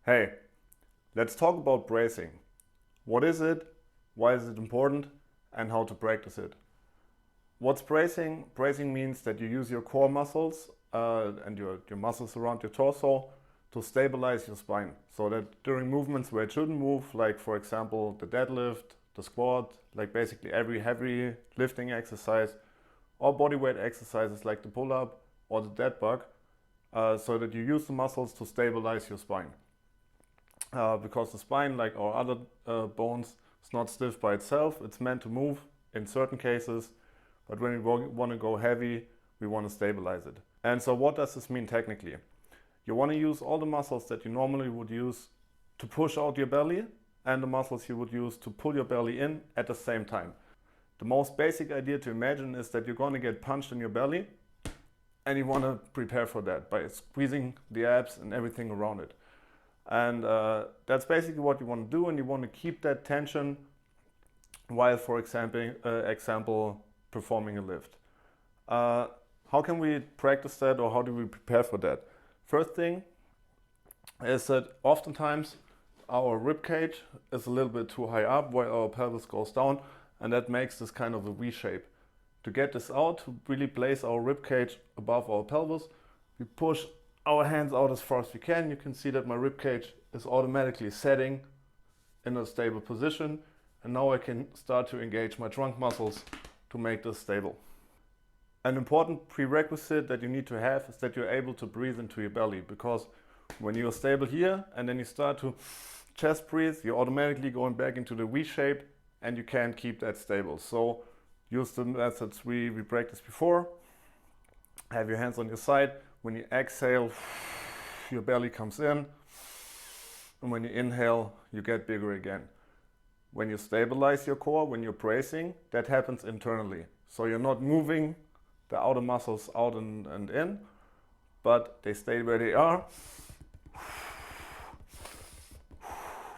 Hey, let's talk about bracing. What is it? Why is it important? And how to practice it. What's bracing? Bracing means that you use your core muscles and your muscles around your torso to stabilize your spine. So that during movements where it shouldn't move, like for example the deadlift, the squat, like basically every heavy lifting exercise, or bodyweight exercises like the pull-up or the dead bug, so that you use the muscles to stabilize your spine. Because the spine, like our other bones, is not stiff by itself. It's meant to move in certain cases, but when we want to go heavy, we want to stabilize it. And so what does this mean technically? You want to use all the muscles that you normally would use to push out your belly and the muscles you would use to pull your belly in at the same time. The most basic idea to imagine is that you're going to get punched in your belly, and you want to prepare for that by squeezing the abs and everything around it. And that's basically what you want to do, and you want to keep that tension while, for example, performing a lift. How can we practice that, or how do we prepare for that? First thing is that oftentimes our rib cage is a little bit too high up while our pelvis goes down, and that makes this kind of a V shape. To get this out, to really place our rib cage above our pelvis, we push our hands out as far as we can. You can see that my rib cage is automatically setting in a stable position, and now I can start to engage my trunk muscles to make this stable. An important prerequisite that you need to have is that you're able to breathe into your belly, because when you're stable here and then you start to chest breathe, you're automatically going back into the V shape and you can't keep that stable. So use the methods we practiced before. Have your hands on your side. When you exhale, your belly comes in, and when you inhale, you get bigger again. When you stabilize your core, when you're bracing, that happens internally. So you're not moving the outer muscles out and in, but they stay where they are.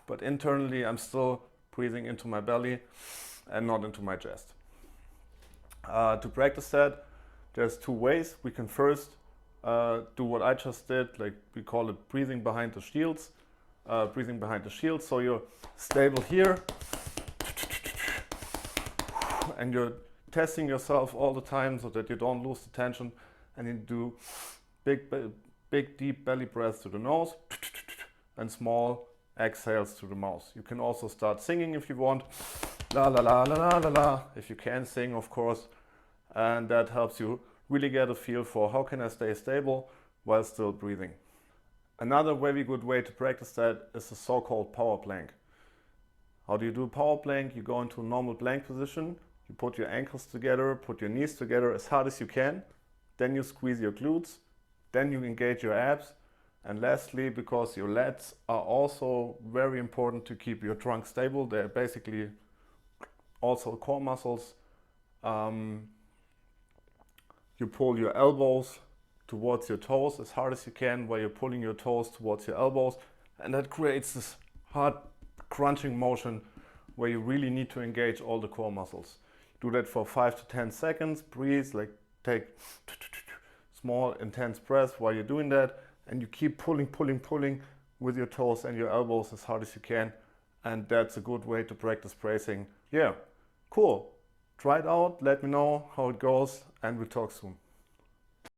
But internally, I'm still breathing into my belly and not into my chest. To practice that, there's two ways. We can first do what I just did, like we call it breathing behind the shields. So you're stable here, and you're testing yourself all the time so that you don't lose the tension, and you do big deep belly breaths to the nose and small exhales to the mouth. You can also start singing if you want, la la la la la la la, if you can sing, of course, and that helps you really get a feel for how can I stay stable while still breathing. Another very good way to practice that is the so-called power plank. How do you do a power plank? You go into a normal plank position, you put your ankles together, put your knees together as hard as you can, then you squeeze your glutes, then you engage your abs, and lastly, because your lats are also very important to keep your trunk stable, they're basically also core muscles, you pull your elbows towards your toes as hard as you can while you're pulling your toes towards your elbows, and that creates this hard crunching motion where you really need to engage all the core muscles. Do that for 5 to 10 seconds, breathe, like take small intense breaths while you're doing that, and you keep pulling with your toes and your elbows as hard as you can, and that's a good way to practice bracing. Yeah, cool. Try it out, let me know how it goes, and we'll talk soon.